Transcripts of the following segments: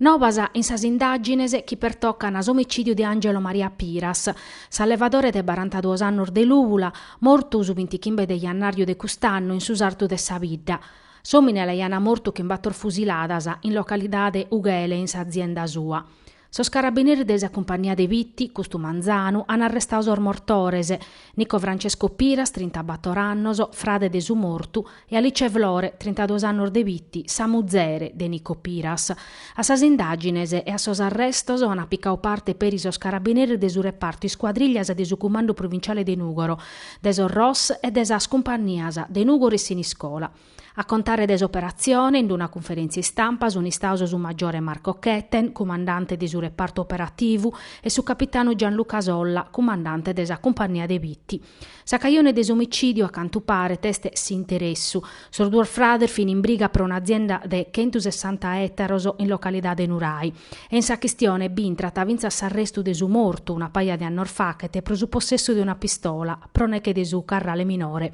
Novas in sas indagines chi pertoccano s'omicidio di Angelo Maria Piras, s'allevadore de 42 anni de Luvula, morto su 25 de jannario de quest'anno in su sartu de sa vidda. Somine la iana morto che in battor fusiladas in localidade Ughele in s'azienda sua. Sos carabinieri desa compagnia de vitti, custu Manzanu, han arrestato or mortores, Nico Francesco Piras, 34 annos, frade de su mortu, e Alice Vlore, 32 annos de vitti, sa muzere de Nico Piras. A sas indagines e a sos arrestos han appicau parte per sos carabinieri de su reparto squadriglias de su comando provinciale de Nugoro, de sos ROS e de sas compagnias de Nugoro e Siniscola. A contare des operazioni, in una conferenza stampa, sono stato su maggiore Marco Chetten, comandante di su reparto operativo, e su capitano Gianluca Solla, comandante della compagnia dei vitti. Sacaione des omicidio a cantupare teste si interessu, sur due frader fin in briga per un'azienda de 160 ettaros in località de Nurai. E in sa questione bintra tavinza s'arresto de su morto una paia di anni facete pro su possesso di una pistola, proneche de su carrale minore.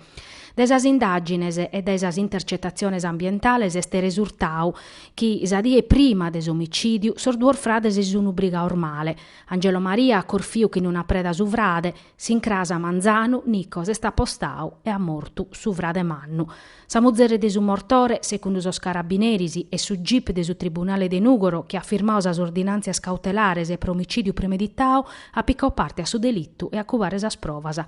Desas indagines e desas intercettazioni ambientales este risultau chi sa die prima des omicidiu sor duor frades is unu briga ormale. Angelo Maria corfiu che in una preda su vrade, s'incrasa Manzanu, Nico se sta postau e ha mortu su vrade Mannu. Sa muzzere de su mortore, secondo sos carabinerisi e su jeep de su tribunale de Nugoro che ha firmau sas ordinanzias cautelares e pro omicidiu premeditau, ha piccau parte a su delittu e a cuvare sas provas.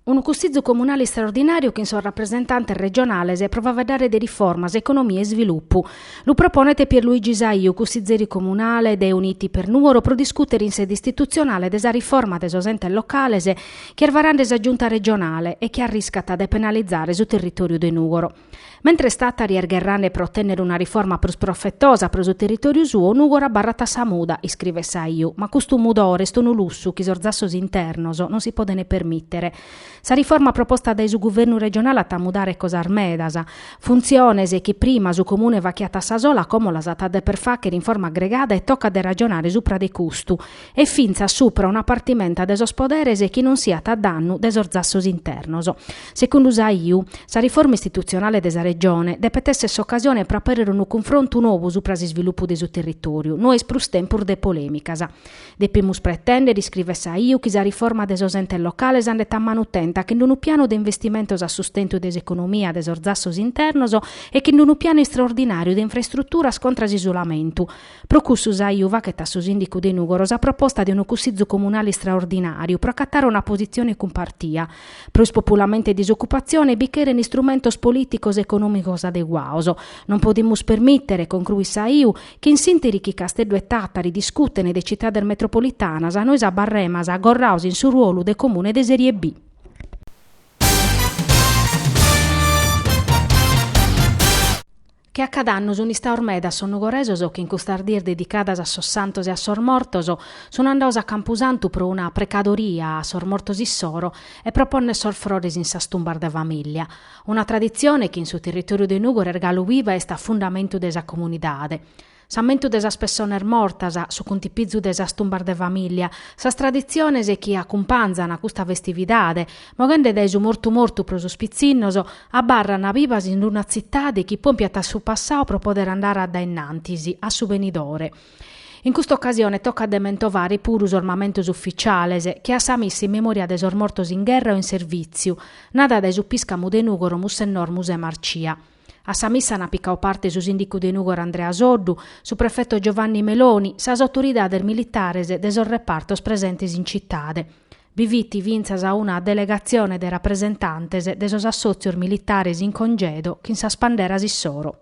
Un custizio comunale straordinario che in suo rappresentante regionale se provava a dare de riformas, economia e sviluppo. Lo proponete Pierluigi Saiu, custizzeri comunale de Uniti per Nuoro, pro discutere in sede istituzionale desa riforma de ente locale che ervaran desa giunta regionale e che arriscata de penalizzare su territorio de Nuoro. Mentre è stata riergherrane per ottenere una riforma più sproffettosa per su territorio suo, Nuoro barrata sa muda, iscrive Saiu, ma questo mudore sto un lusso che sorzassos internos non si può ne permettere. Sa riforma proposta dai su governo regionale a tamudare cosa armedasa, funziones che prima su comune vacchiata sasola come la satade per facere in forma aggregata e tocca de ragionare supra de custu, e finza supra una partimenta de sos poderes e che non sia a danno de sorzassos internos. Secondo Saiu, sa riforma istituzionale de sa regione depetesse s'occasione per aprire un confronto nuovo supra si sviluppo de su territorio, no es plus tempor de polemicas. De primus pretende, riscrive Saiu, che sa riforma de sos ente locale andeta a manutenta che in un piano di investimento a sustento des economia des orzassos internos e che in un piano straordinario di infrastruttura scontra isolamento. Pro cussu Saiu va che tassu sindico de Nugoro sa proposta di un cussizzo comunale straordinario pro accattare una posizione compartia. Pro spopolamento e disoccupazione bichere in istrumentos politicos economicos adeguaos. Non podimus permettere, conclui Saiu, che in sinteri chi Castello e Tattari discutene de città del metropolitanas a noi sa barremas a gorraus in su ruolo de comune de serie B. Che accadanno su un'ista ormeda sono goresos che in custardir dedicadas a sos santos e a sor mortos sono andaus a Campusantu pro una precadoria a sor mortos issoro e proponne sor Flores in sa stumbar de famiglia. Una tradizione che in su territorio de Nugoro ergalu viva est a fundamento de sa comunidade. S'ammentu de sas persones mortas, su contipizzu de sas tumbar de famiglia, sas tradiziones e chi accumpanzan a custa festividade, mogende de su mortu pro sus pizzinnos, abbarran a vivas in una zittade chi pompiat a su passao pro poder andare a da innantisi, a su venidore. In questa occasione tocca dementovare pure us ornamentos ufficiales che a sa missa in memoria de sor mortos in guerra o in servizio, nada de su piscamu de Nugoro Mussennor Muse Marcia. A sa missa na piccao parte su sindico de Nugoro Andrea Soddu, su prefetto Giovanni Meloni, sas autoridades militares de sos repartos presentes in cittade. Biviti vinzas a una delegazione de rappresentantes de sos assozios militares in congedo che in sas panderas issoro.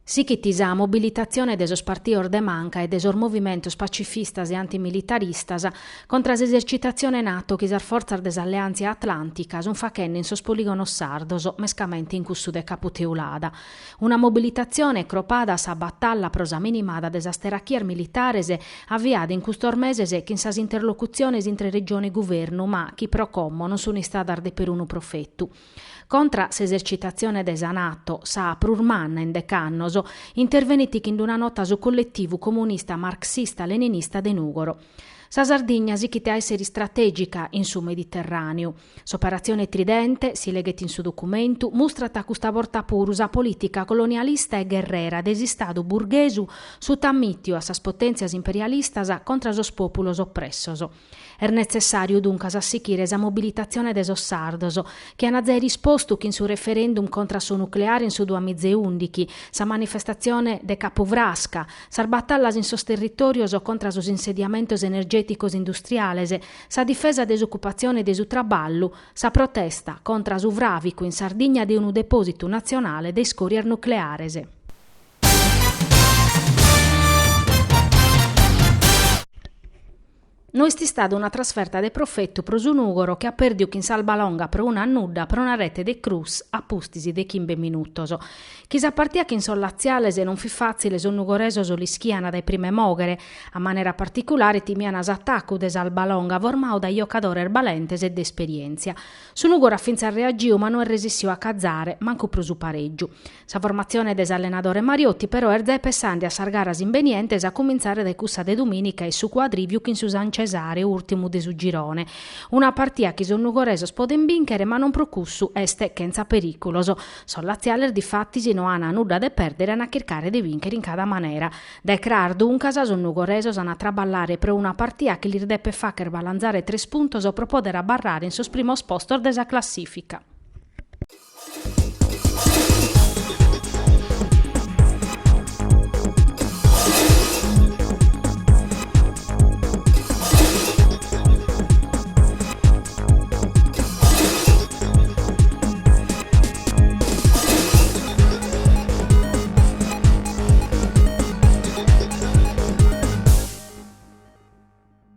Sichitisa mobilitazione de sos partidos de manca e de sos movimentos pacifistas e antimilitaristas contra s'esercitazione NATO chi sar forzas des alleanze atlanticas un facenne in sos poligonos sardos mescamente in cussu de Caputeulada. Una mobilitazione cropada sa battalla prosa minimada des asterachia militares avviada in custor meses che in sas interlocuziones intre regione e governo ma chi pro commo non sono istadar de per unu profettu. Contra s'esercitazione desa NATO sa prurmanna in decannos interveniti in una nota su collettivo comunista marxista-leninista de Nugoro. Sa Sardigna si chiede essere strategica in su Mediterraneo. S'operazione Tridente, si leghet in su documento, mostra questa volta purusa politica colonialista e guerrera desistado burghesu su tammitio a sas potenzias imperialistas contra sos populos oppressos. È necessario dunque assicurare esa mobilitazione de sos sardos, che hanno già risposto che in su referendum contra su nucleare in su 2011, sa manifestazione de Capovrasca, sar battallas in sos territorios contra sos insediamentos energeticos industriales, sa difesa desoccupazione de su traballu, sa protesta contra su vravico in Sardigna de un deposito nazionale de scorier nucleares. Non è stata una trasferta del profetto pro su Nugoro che ha perduto in Salbalonga per una annudda per una rete de cruz a pustisi de 15 minutos. Chi s'appartia che in sollaziale se non fi facile su Nugoreso so l'ischiana dai prime mogere, a maniera particolare timianas attacco de Salbalonga vormao da giocatore erbalentes e d'esperienza. Su Nugoro affinza reagiu ma non resistio a cazzare, manco pro su pareggio. Sa formazione des allenatore Mariotti però erze pesante a sargaras invenientes a cominciare dai cussa de dominica e su quadriviu che in Susan Cesare ultimo de su girone. Una partita che son Nugoreso poden vincere ma non procussu este chenza pericoloso. Sollazialer di fatti si no hanno nulla de perdere a cercare di vincere in cada maniera. Da crear dunque son Nugoreso a traballare per una partita che li deppe facer balanzare 3 puntos o pro poter barrare in sos primos postos desa classifica.